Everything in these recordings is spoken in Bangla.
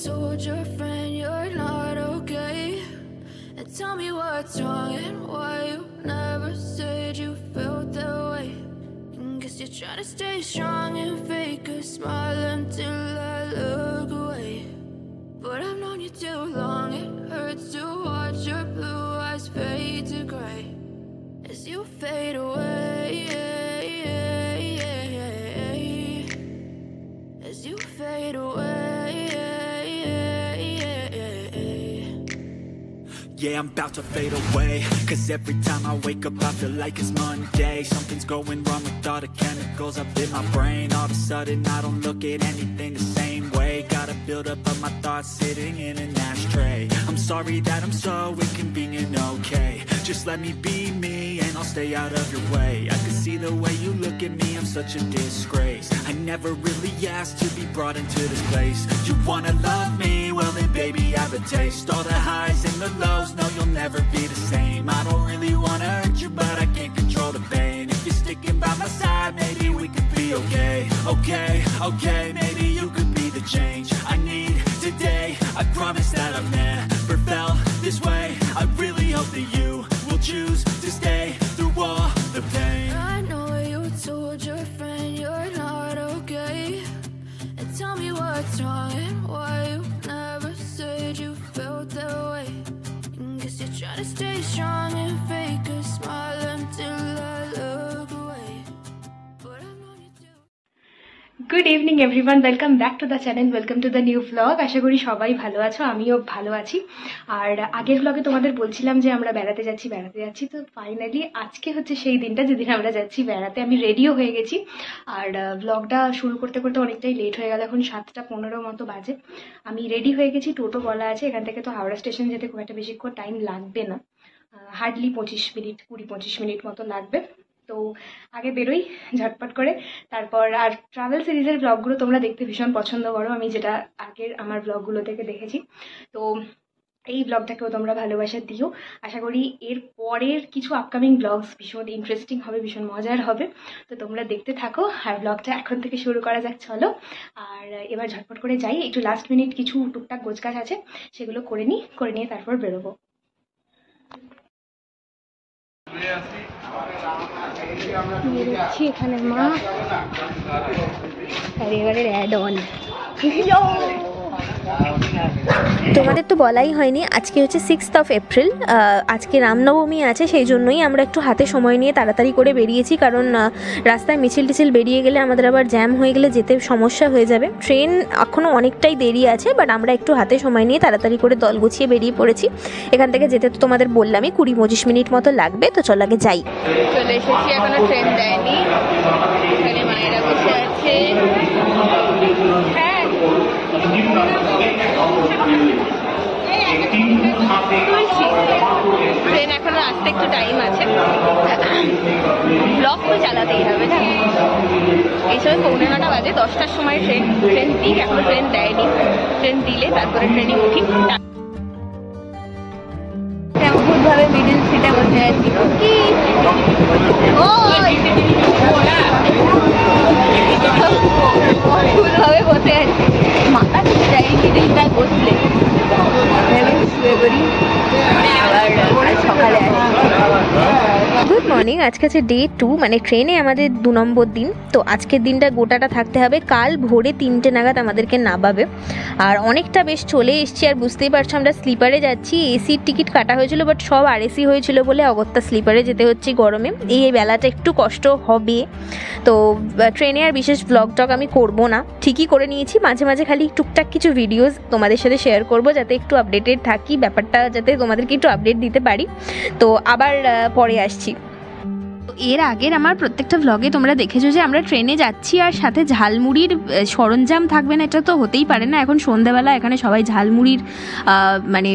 told your friend you're not okay? And tell me what's wrong and why you never said you felt that way. And guess you're trying to stay strong and fake a smile until I look away. But I've known you too long, it hurts to watch your blue eyes fade to gray as you fade away, as you fade away. Yeah, I'm about to fade away, cause every time I wake up I feel like it's Monday. Something's going wrong with all the chemicals up in my brain. All of a sudden I don't look at anything the same way. Got a build up of my thoughts sitting in an ashtray. I'm sorry that I'm so inconvenient, okay? Just let me be me and I'll stay out of your way. I can see the way you look at me, I'm such a disgrace. I never really asked to be brought into this place. You wanna love me? Well then baby I have a taste. All the highs and the lows, no you'll never be the same. I don't really wanna hurt you but I can't control the pain. If you're sticking by my side maybe we could be okay. Okay, maybe you could be the change I need today. I promise that I've never felt this way. I really hope that you will choose to stay through all the pain. I know you told your friend you're not okay. And tell me what's wrong and why you never said you felt that way. And guess you're trying to stay strong and fake a smile until I look away. But I've known you too. Good evening everyone, welcome back to the channel, welcome to the new vlog. আশা করি সবাই ভালো আছো, আমিও ভালো আছি। আর আগের ব্লগে তোমাদের বলছিলাম যে আমরা বেড়াতে যাচ্ছি, তো ফাইনালি আজকে হচ্ছে সেই দিনটা যেদিন আমরা যাচ্ছি বেড়াতে। আমি রেডিও হয়ে গেছি আর ব্লগটা শুরু করতে করতে অনেকটাই লেট হয়ে গেল, এখন 7:15 মতো বাজে। আমি রেডি হয়ে গেছি, টোটো বলা আছে, এখান থেকে তো হাওড়া স্টেশন যেতে খুব একটা বেশিক্ষণ টাইম লাগবে না, হার্ডলি 20-25 মিনিট মতো লাগবে। তো আগে বেরোই ঝটপট করে, তারপর আর ট্রাভেল সিরিজের ব্লগগুলো তোমরা দেখতে ভীষণ পছন্দ করো, আমি যেটা আগের আমার ব্লগগুলো থেকে দেখেছি। তো এই ব্লগটাকেও তোমরা ভালোবাসা দিও। আশা করি এর পরের কিছু আপকামিং ব্লগস ভীষণ ইন্টারেস্টিং হবে, ভীষণ মজার হবে, তো তোমরা দেখতে থাকো। আর ব্লগটা এখন থেকে শুরু করা যাক, চলো। আর এবার ঝটপট করে যাই, একটু লাস্ট মিনিট কিছু টুকটাক গোছগাছ আছে সেগুলো করে নিয়ে তারপর বেরোবো। দেখছি এখানে মা আর এবারে অ্যাড অন। তোমাদের তো বলাই হয়নি, আজকে হচ্ছে 6 এপ্রিল, আজকে রামনবমী আছে, সেই জন্যই আমরা একটু হাতে সময় নিয়ে তাড়াতাড়ি করে বেরিয়েছি, কারণ রাস্তায় মিছিল বেরিয়ে গেলে আমাদের আবার জ্যাম হয়ে গেলে যেতে সমস্যা হয়ে যাবে। ট্রেন এখনও অনেকটাই দেরি আছে, বাট আমরা একটু হাতে সময় নিয়ে তাড়াতাড়ি করে দল গুছিয়ে বেরিয়ে পড়েছি। এখান থেকে যেতে তো তোমাদের বললামই 20-25 মিনিট মতো লাগবে, তো চল আগে যাই। চলে এসেছি, এখনো ট্রেন দেয়নি, এখানে মায়েরা বসে আছে। হ্যাঁ ট্রেন এখনো আসতে একটু টাইম আছে, ব্লগ তো চালাতেই হবে না। এই সময় 9:45 বাজে, 10টার সময় ট্রেন দিক, এখনো ট্রেন দেয়নি। ট্রেন দিলে তারপরে ট্রেনে উঠি। অদ্ভুতভাবে মিডিল সিটে বসে আছি, অদ্ভুতভাবে বসে আছি, মাথা ঠিক যাই মিডিলটায় বসলে শুয়ে পড়ি, আবার সকালে গুড মর্নিং, আজকে আছে ডে 2, মানে ট্রেনে আমাদের 2 নম্বর দিন। তো আজকের দিনটা গোটাটা থাকতে হবে, কাল ভোরে 3টে নাগাদ আমাদেরকে নামাবে। আর অনেকটা বেশ চলে এসছি, আর বুঝতেই পারছো আমরা স্লিপারে যাচ্ছি। এসির টিকিট কাটা হয়েছিল, বাট সব RAC হয়েছিল বলে অগত্যা স্লিপারে যেতে হচ্ছে গরমে। এই বেলাটা একটু কষ্ট হবে, তো ট্রেনে আর বিশেষ ব্লগ টক আমি করবো না, ঠিকই করে নিয়েছি। মাঝে মাঝে খালি টুকটাক কিছু ভিডিওস তোমাদের সাথে শেয়ার করবো, যাতে একটু আপডেটেড থাকি, ব্যাপারটা যাতে তোমাদেরকে একটু আপডেট দিতে পারি। তো আবার পরে আসছি। এর আগের আমার প্রত্যেকটা ভ্লগে তোমরা দেখেছো যে আমরা ট্রেনে যাচ্ছি আর সাথে ঝালমুড়ির সরঞ্জাম থাকবে না, এটা তো হতেই পারে না। এখন সন্ধ্যাবেলা এখানে সবাই ঝালমুড়ির মানে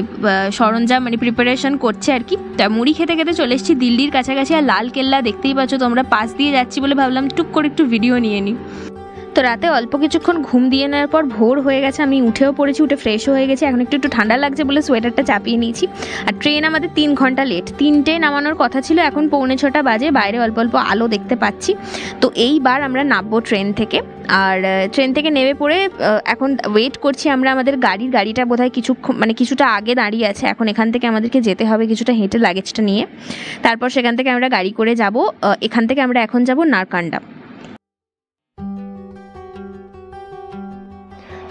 সরঞ্জাম মানে প্রিপারেশন করছে আর কি। তা মুড়ি খেতে খেতে চলে এসেছি দিল্লির কাছাকাছি, আর লাল কেল্লা দেখতেই পাচ্ছ তোমরা, পাশ দিয়ে যাচ্ছি বলে ভাবলাম টুক করে একটু ভিডিও নিয়ে নিই। তো রাতে অল্প কিছুক্ষণ ঘুম দিয়ে নেওয়ার পর ভোর হয়ে গেছে, আমি উঠেও পড়েছি, উঠে ফ্রেশও হয়ে গেছি। এখন একটু ঠান্ডা লাগছে বলে সোয়েটারটা চাপিয়ে নিয়েছি। আর ট্রেন আমাদের 3 ঘন্টা লেট, 3টে নামানোর কথা ছিল, এখন 5:45 বাজে, বাইরে অল্প অল্প আলো দেখতে পাচ্ছি। তো এইবার আমরা নামবো ট্রেন থেকে। আর ট্রেন থেকে নেমে পড়ে এখন ওয়েট করছি আমরা আমাদের গাড়িটা বোধহয় কিছুটা আগে দাঁড়িয়ে আছে। এখন এখান থেকে আমাদেরকে যেতে হবে কিছুটা হেঁটে লাগেজটা নিয়ে, তারপর সেখান থেকে আমরা গাড়ি করে যাব। এখান থেকে আমরা এখন যাব নারকান্ডা।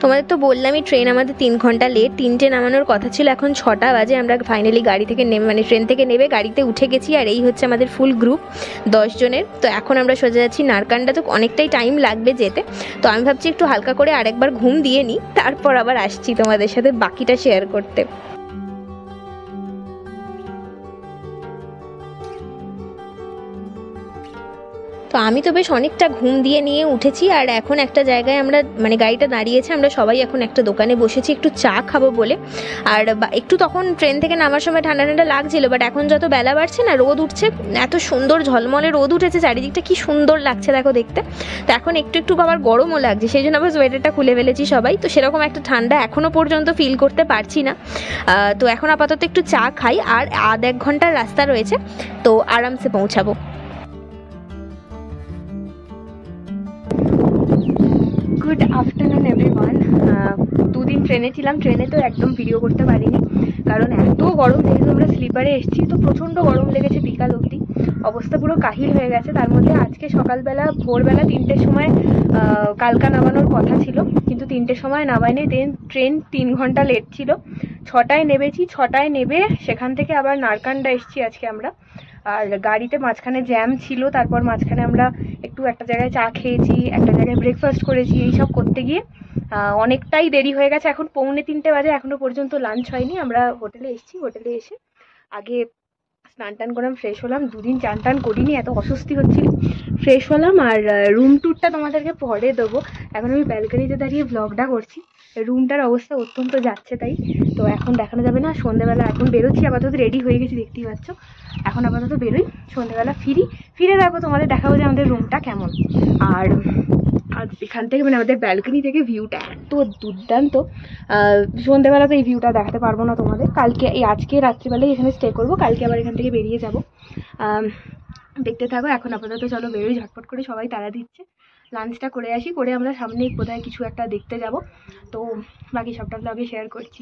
তোমাদের তো বললামই ট্রেন আমাদের 3 ঘন্টা লেট, 3টে নামানোর কথা ছিল, এখন 6টা বাজে। আমরা ফাইনালি গাড়ি থেকে নেমে ট্রেন থেকে নেমে গাড়িতে উঠে গেছি। আর এই হচ্ছে আমাদের ফুল গ্রুপ 10 জনের। তো এখন আমরা সোজা যাচ্ছি নারকান্ডা। তো অনেকটাই টাইম লাগবে যেতে, তো আমি ভাবছি একটু হালকা করে আরেকবার ঘুম দিয়ে নিই, তারপর আবার আসছি তোমাদের সাথে বাকিটা শেয়ার করতে। তো আমি তো বেশ অনেকটা ঘুম দিয়ে নিয়ে উঠেছি। আর এখন একটা জায়গায় আমরা গাড়িটা দাঁড়িয়েছে, আমরা সবাই এখন একটা দোকানে বসেছি একটু চা খাবো বলে। আর একটু তখন ট্রেন থেকে নামার সময় ঠান্ডা ঠান্ডা লাগছিল, বাট এখন যত বেলা বাড়ছে না, রোদ উঠছে, এত সুন্দর ঝলমলে রোদ উঠেছে, চারিদিকটা কি সুন্দর লাগছে দেখো দেখতে। তো এখন একটু আবার গরমও লাগছে, সেই জন্য আবার সোয়েটারটা খুলে ফেলেছি সবাই। তো সেরকম একটা ঠান্ডা এখনও পর্যন্ত ফিল করতে পারছি না। তো এখন আপাতত একটু চা খাই, আর 1 ঘন্টার রাস্তা রয়েছে, তো আরামসে পৌঁছাবো। Good afternoon everyone. 2 দিন ট্রেনে ছিলাম, ট্রেনে তো একদম ভিডিও করতে পারিনি, কারণ এত গরম। যেহেতু আমরা স্লিপারে এসেছি, তো প্রচণ্ড গরম লেগেছে বিকাল অবধি, অবস্থা পুরো কাহিল হয়ে গেছে। তার মধ্যে আজকে সকালবেলা ভোরবেলা 3টের সময় কালকা নামানোর কথা ছিল, কিন্তু 3টের সময় নামায়নি। ট্রেন 3 ঘন্টা লেট ছিল। 6টায় নেমেছি, 6টায় নেবে সেখান থেকে আবার নারকান্ডা এসেছি আজকে আমরা। আর গাড়িতে মাঝখানে জ্যাম ছিল, তারপর মাঝখানে আমরা একটা জায়গায় চা খেয়েছি, একটা জায়গায় ব্রেকফাস্ট করেছি, এইসব করতে গিয়ে অনেকটাই দেরি হয়ে গেছে। এখন 2:45 বাজে, এখনো পর্যন্ত লাঞ্চ হয়নি। আমরা হোটেলে এসেছি, হোটেলে এসে আগে স্নান টান করলাম, ফ্রেশ হলাম। 2 দিন চান টান করিনি, এত অস্বস্তি হচ্ছিল, ফ্রেশ হলাম। আর রুম ট্যুরটা তোমাদেরকে পরে দেবো, এখন আমি ব্যালকনিতে দাঁড়িয়ে ব্লগটা করছি। রুমটার অবস্থা অত্যন্ত যাচ্ছে তাই, তো এখন দেখানো যাবে না। সন্ধ্যেবেলা এখন বেরোচ্ছি, আপাতত রেডি হয়ে গেছি, দেখতেই পাচ্ছ। এখন আপাতত বেরোই, সন্ধ্যেবেলা ফিরে দেখো তোমাদের দেখাবো যে আমাদের রুমটা কেমন। আর এখান থেকে আমাদের ব্যালকনি থেকে ভিউটা এত দুর্দান্ত, সন্ধ্যেবেলা তো এই ভিউটা দেখাতে পারবো না তোমাদের। আজকে রাত্রিবেলায় এখানে স্টে করবো, কালকে আবার এখান থেকে বেরিয়ে যাব। দেখতে থাকো। এখন আপাতত চলো বেরোই, ঝটপট করে সবাই তাড়া দিচ্ছে। লাঞ্চটা করে আসি, করে আমরা সামনে কোথায় কিছু একটা দেখতে যাব, তো বাকি সবটা ব্লগে শেয়ার করছি।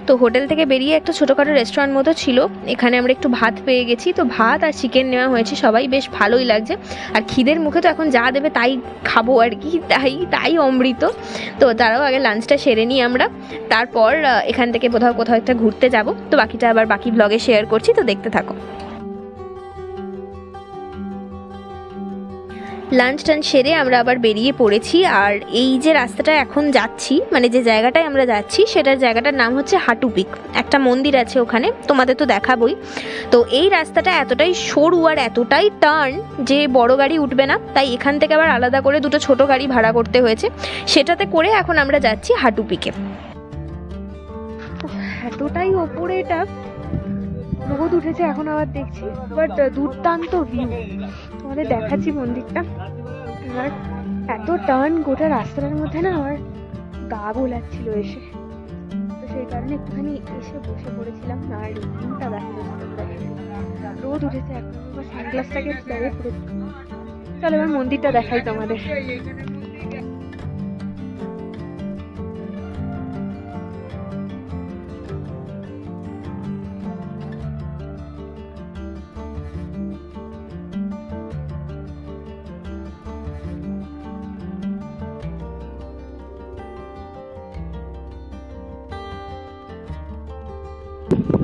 তো হোটেল থেকে বেরিয়ে একটা ছোটোখাটো রেস্টুরেন্ট মতো ছিল, এখানে আমরা একটু ভাত পেয়ে গেছি। তো ভাত আর চিকেন নেওয়া হয়েছে, সবাই বেশ ভালোই লাগছে। আর খিদের মুখে তো এখন যা দেবে তাই খাবো আর কি, তাই অমৃত। তো তারাও আগে লাঞ্চটা সেরে নিই আমরা, তারপর এখান থেকে কোথাও একটা ঘুরতে যাব। তো বাকিটা আবার বাকি ব্লগে শেয়ার করছি, তো দেখতে থাকো। লাঞ্চ টাঞ্চ সেরে আমরা আবার বেরিয়ে পড়েছি। আর এই যে রাস্তাটা এখন যাচ্ছি, যে জায়গাটায় আমরা যাচ্ছি, সেটার জায়গাটার নাম হচ্ছে হাটু পিক। একটা মন্দির আছে ওখানে, তোমাদের তো দেখাবই। তো এই রাস্তাটা এতটাই সরু আর এতটাই টার্ন যে বড় গাড়ি উঠবে না, তাই এখান থেকে আবার আলাদা করে 2টো ছোট গাড়ি ভাড়া করতে হয়েছে। সেটাতে করে এখন আমরা যাচ্ছি হাটু পিকে। এতটাই ওপরে এটা, রোদ উঠেছে এখন আবার দেখছি, বাট দুর্দান্ত ভিউ। তোমাদের দেখাচ্ছি মন্দিরটা। আর এত টার্ন গোটা রাস্তাটার মধ্যে না, আমার গা গোলাচ্ছিল এসে, তো সেই কারণে একটুখানি এসে বসে পড়েছিলাম। আর ভিউটা দেখা রোদ উঠেছে এখন, সানগ্লাসটাকে বাইরে পড়ে। চলো এবার মন্দিরটা দেখাই তোমাদের।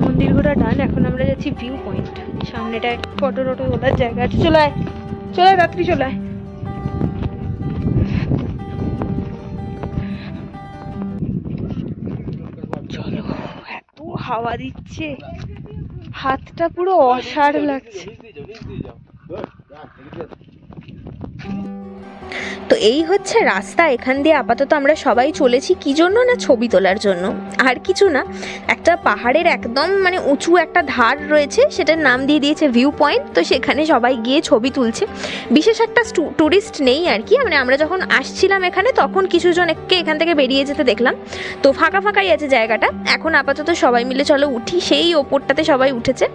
মন্দির ঘোরা ডান, এখন আমরা যাচ্ছি ভিউ পয়েন্ট। সামনেটা ফটো টটো তোলার জায়গা আছে, চলে রাত্রি চলে আয়। চলো, এত হাওয়া দিচ্ছে, হাতটা পুরো অসাড় লাগছে। তো এই হচ্ছে রাস্তা, এখান দিয়ে আপাতত আমরা সবাই চলেছি কি জন্য না ছবি তোলার জন্য, আর কিছু না। একটা পাহাড়ের একদম মানে উঁচু একটা ধার রয়েছে, সেটার নাম দিয়ে দিয়েছে ভিউ পয়েন্ট। তো সেখানে সবাই গিয়ে ছবি তুলছে। বিশেষ একটা টুরিস্ট নেই আর কি, মানে আমরা যখন আসছিলাম এখানে তখন কিছুজনকে এখান থেকে বেরিয়ে যেতে দেখলাম, তো ফাঁকা ফাঁকাই আছে জায়গাটা। এখন আপাতত সবাই মিলে চলো উঠি, সেই ওপরটাতে সবাই উঠেছে,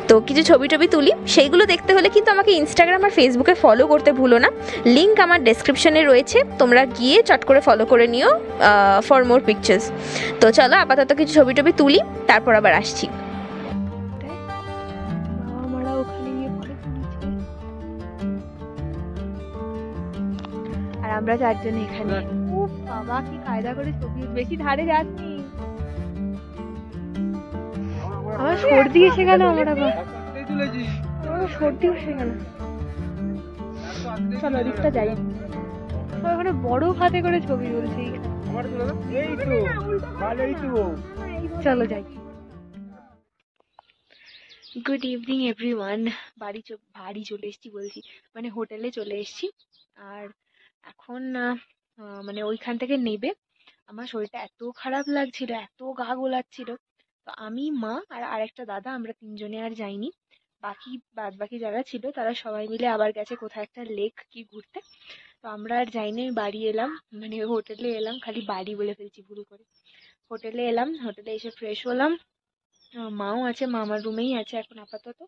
তো কিছু ছবি টবি তুলি। সেইগুলো দেখতে হলে কিন্তু আমাকে ইনস্টাগ্রাম আর ফেসবুকে ফলো করতে ভুলো না, লিঙ্ক আমার ডেসক্রিপশনে রয়েছে, তোমরা গিয়ে চট করে ফলো করে নিও ফর মোর পিকচার্স। তো চলো আপাতত কিছু ছবি টবি তুলি, তারপর আবার আসছি। আর আমরা চারজন এখানে। বাবা কি কায়দা করে ছবি, বেশি ধারে যাচ্ছি, আমার সর্দি এসে গেল, আমার সর্দি এসে গেল। চলো দিকটা যাই, ওখানে বড় হাতে করে ছবি তুলছি। চলো যাই। Good evening everyone. বাড়ি চলে এসেছি বলছি, মানে হোটেলে চলে এসেছি। আর এখন মানে ওইখান থেকে নেবে। আমার শরীরটা এত খারাপ লাগছিল, এত গা গোলাচ্ছিল, তো আমি, মা আর আরেকটা দাদা, আমরা তিনজনে আর যাইনি। বাকি যারা ছিল তারা সবাই মিলে আবার গেছে কোথায় একটা লেক কি ঘুরতে। তো আমরা আর যাইনি, বাড়ি এলাম, মানে হোটেলে এলাম, খালি বাড়ি বলে ফেলছি ভুল করে। হোটেলে এলাম, হোটেলে এসে ফ্রেশ হলাম। মাও আছে, মা আমার রুমেই আছে এখন আপাতত।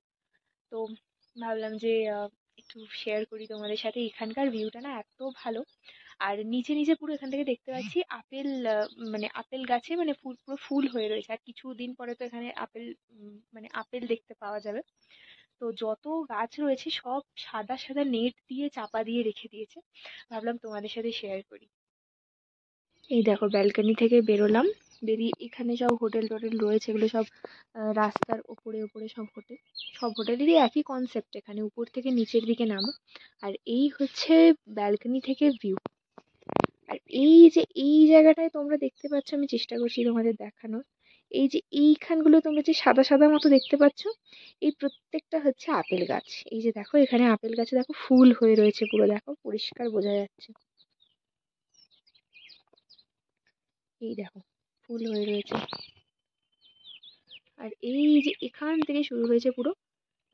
তো ভাবলাম যে একটু শেয়ার করি তোমাদের সাথে। এখানকার ভিউটা না এত ভালো, আর নিচে নিচে পুরো এখান থেকে দেখতে পাচ্ছি আপেল, মানে আপেল গাছে মানে পুরো ফুল হয়ে রয়েছে। আর কিছুদিন পরে তো এখানে আপেল, মানে আপেল দেখতে পাওয়া যাবে। তো যত গাছ রয়েছে সব সাদা সাদা নেট দিয়ে চাপা দিয়ে রেখে দিয়েছে, ভাবলাম তোমাদের সাথে শেয়ার করি। এই দেখো ব্যালকনি থেকে বেরোলাম, বেরিয়ে এখানে সব হোটেল টোটেল রয়েছে, এগুলো সব রাস্তার ওপরে ওপরে সব হোটেল। সব হোটেলেরই একই কনসেপ্ট, এখানে উপর থেকে নিচের দিকে নামো। আর এই হচ্ছে ব্যালকনি থেকে ভিউ। আর এই যে এই জায়গাটায় তোমরা দেখতে পাচ্ছ, আমি চেষ্টা করছি তোমাদের দেখানোর, এই যে এইখানগুলো তোমরা যে সাদা সাদা মতো দেখতে পাচ্ছ, এই প্রত্যেকটা হচ্ছে আপেল গাছ। এই যে দেখো এখানে আপেল গাছে দেখো ফুল হয়ে রয়েছে পুরো, দেখো পরিষ্কার বোঝা যাচ্ছে। এই দেখো ফুল হয়ে রয়েছে। আর এই যে এখান থেকে শুরু হয়েছে পুরো,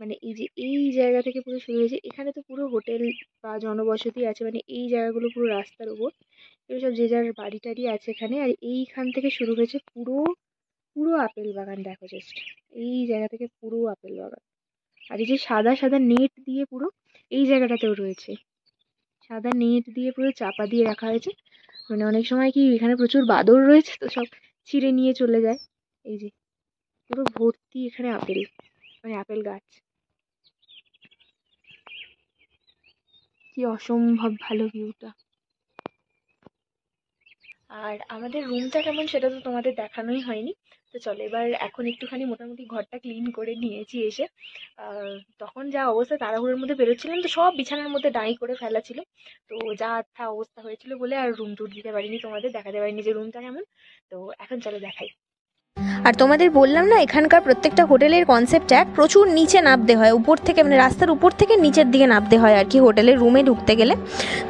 মানে এই যে এই জায়গা থেকে পুরো শুরু হয়েছে, এখানে তো পুরো হোটেল বা জনবসতি আছে, মানে এই জায়গাগুলো পুরো রাস্তার উপর, এগুলো সব যে যার বাড়ি টাড়ি আছে এখানে। আর এইখান থেকে শুরু হয়েছে পুরো পুরো আপেল বাগান, দেখো জাস্ট এই জায়গা থেকে পুরো আপেল বাগান। আর এই যে সাদা সাদা নেট দিয়ে পুরো এই জায়গাটাতেও রয়েছে, সাদা নেট দিয়ে পুরো চাপা দিয়ে রাখা হয়েছে, মানে অনেক সময় কি এখানে প্রচুর বাদর রয়েছে তো সব ছিঁড়ে নিয়ে চলে যায়। এই যে পুরো ভর্তি এখানে আপেল, মানে আপেল গাছ। কি অসম্ভব ভালো ভিউটা। আর আমাদের রুমটা কেমন সেটা তো তোমাদের দেখানোই হয়নি। তো চলো এবার এখন একটুখানি মোটামুটি ঘরটা ক্লিন করে নিয়েছি এসে। তখন যা অবস্থা, তাড়াহুড়োর মধ্যে বেরোচ্ছিলাম তো সব বিছানার মধ্যে ডাই করে ফেলা ছিল, তো যা থা অবস্থা হয়েছিল বলে আর রুম টুর দিতে পারিনি, তোমাদের দেখাতে পারিনি যে রুমটা কেমন। তো এখন চলো দেখাই। আর তোমাদের বললাম না এখানকার প্রত্যেকটা হোটেলের কনসেপ্ট এক, প্রচুর নিচে নামতে হয়, উপর থেকে মানে রাস্তার উপর থেকে নিচের দিকে নামতে হয় আর কি হোটেলের রুমে ঢুকতে গেলে।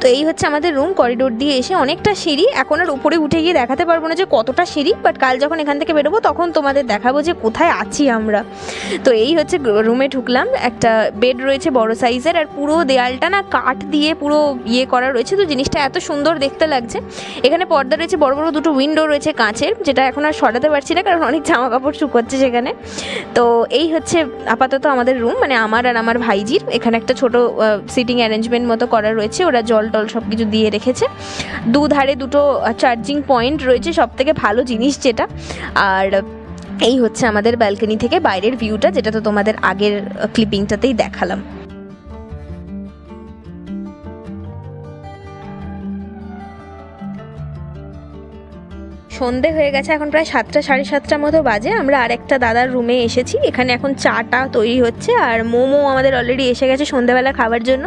তো এই হচ্ছে আমাদের রুম, করিডোর দিয়ে এসে অনেকটা সিঁড়ি, এখন আর উপরে উঠে গিয়ে দেখাতে পারবো না যে কতটা সিঁড়ি, বাট কাল যখন এখান থেকে বেরোবো তখন তোমাদের দেখাবো যে কোথায় আছি আমরা। তো এই হচ্ছে রুমে ঢুকলাম, একটা বেড রয়েছে বড় সাইজের, আর পুরো দেয়ালটা না কাঠ দিয়ে পুরো ইয়ে করা রয়েছে, তো জিনিসটা এত সুন্দর দেখতে লাগছে। এখানে পর্দা রয়েছে, বড় বড় দুটো উইন্ডো রয়েছে কাঁচের, যেটা এখন আর সরাতে পারছি না কারণ অনেক জামা কাপড় শুকোচ্ছে সেখানে। তো এই হচ্ছে আপাতত আমাদের রুম, মানে আমার আর আমার ভাইজির। এখানে একটা ছোট সিটিং অ্যারেঞ্জমেন্ট মতো করা রয়েছে, ওরা জল টল সব কিছু দিয়ে রেখেছে। দুধারে দুটো চার্জিং পয়েন্ট রয়েছে, সব থেকে ভালো জিনিস যেটা। আর এই হচ্ছে আমাদের ব্যালকনি থেকে বাইরের ভিউটা, যেটা তো তোমাদের আগের ক্লিপিংটাতেই দেখালাম। সন্ধে হয়ে গেছে, এখন প্রায় 7টা সাড়ে 7টার মতো বাজে। আমরা আরেকটা দাদার রুমে এসেছি, এখানে এখন চাটা তৈরি হচ্ছে, আর মোমো আমাদের অলরেডি এসে গেছে সন্ধেবেলা খাবার জন্য।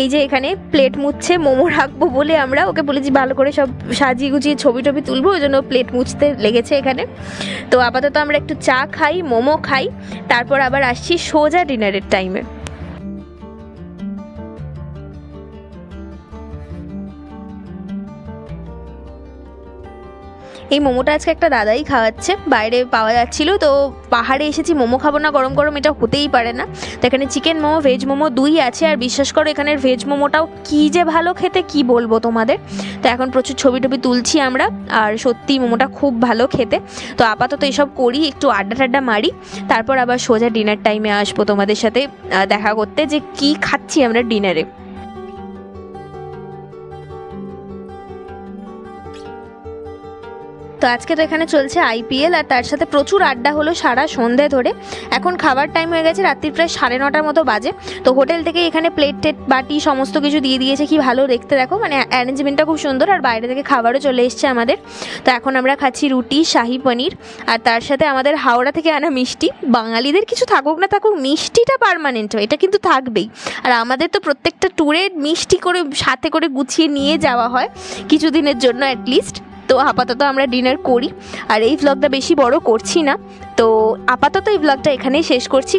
এই যে এখানে প্লেট মুছছে, মোমো রাখবো বলে আমরা ওকে বলেছি ভালো করে সব সাজিয়ে গুছিয়ে ছবি টবি তুলবো, ওই জন্য প্লেট মুছতে লেগেছে এখানে। তো আপাতত আমরা একটু চা খাই, মোমো খাই, তারপর আবার আসছি সোজা ডিনারের টাইমে। এই মোমোটা আজকে একটা দাদাই খাওয়াচ্ছে, বাইরে পাওয়া যাচ্ছিল। তো পাহাড়ে এসেছি, মোমো খাবো না গরম গরম, এটা হতেই পারে না। তো এখানে চিকেন মোমো, ভেজ মোমো দুই আছে। আর বিশ্বাস করো এখানের ভেজ মোমোটাও কী যে ভালো খেতে, কি বলবো তোমাদের। তো এখন প্রচুর ছবি টবি তুলছি আমরা, আর সত্যি মোমোটা খুব ভালো খেতে। তো আপাতত এসব করি, একটু আড্ডা টাড্ডা মারি, তারপর আবার সোজা ডিনার টাইমে আসবো তোমাদের সাথে দেখা করতে যে কি খাচ্ছি আমরা ডিনারে। তো আজকে তো এখানে চলছে IPL, আর তার সাথে প্রচুর আড্ডা হলো সারা সন্ধে ধরে। এখন খাবার টাইম হয়ে গেছে, রাত্রির প্রায় 9:30 মতো বাজে। তো হোটেল থেকে এখানে প্লেট টেট বাটি সমস্ত কিছু দিয়ে দিয়েছে, কি ভালো দেখতে দেখো, মানে অ্যারেঞ্জমেন্টটা খুব সুন্দর। আর বাইরে থেকে খাবারও চলে এসছে আমাদের। তো এখন আমরা খাচ্ছি রুটি, শাহি পনির, আর তার সাথে আমাদের হাওড়া থেকে আনা মিষ্টি। বাঙালিদের কিছু থাকুক না থাকুক, মিষ্টিটা পার্মানেন্ট, এটা কিন্তু থাকবেই। আর আমাদের তো প্রত্যেকটা ট্যুরে মিষ্টি করে সাথে করে গুছিয়ে নিয়ে যাওয়া হয় কিছুদিনের জন্য অ্যাটলিস্ট। তো আপাতত আমরা ডিনার করি, আর এই ভ্লগটা বেশি বড় করছি না। তো আপাতত এই ভ্লগটা এখানেই শেষ করছি।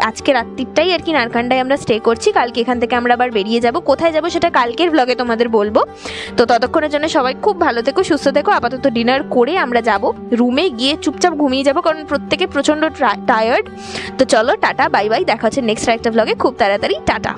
আজকে রাত্রিটাই আর কি নারকান্ডায় আমরা স্টে করছি। কালকে এখান থেকে আমরা আবার বেরিয়ে যাব, কোথায় যাব সেটা কালকের ভ্লগে তোমাদের বলবো। তো ততক্ষণের জন্য সবাই খুব ভালো থেকো, সুস্থ থেকো। আপাতত ডিনার করে আমরা যাব রুমে, গিয়ে চুপচাপ ঘুমিয়ে যাব, কারণ প্রত্যেকে প্রচণ্ড টায়ার্ড। তো চলো টাটা, বাই বাই, দেখা হচ্ছে নেক্সট একটা ভ্লগে খুব তাড়াতাড়ি। টাটা।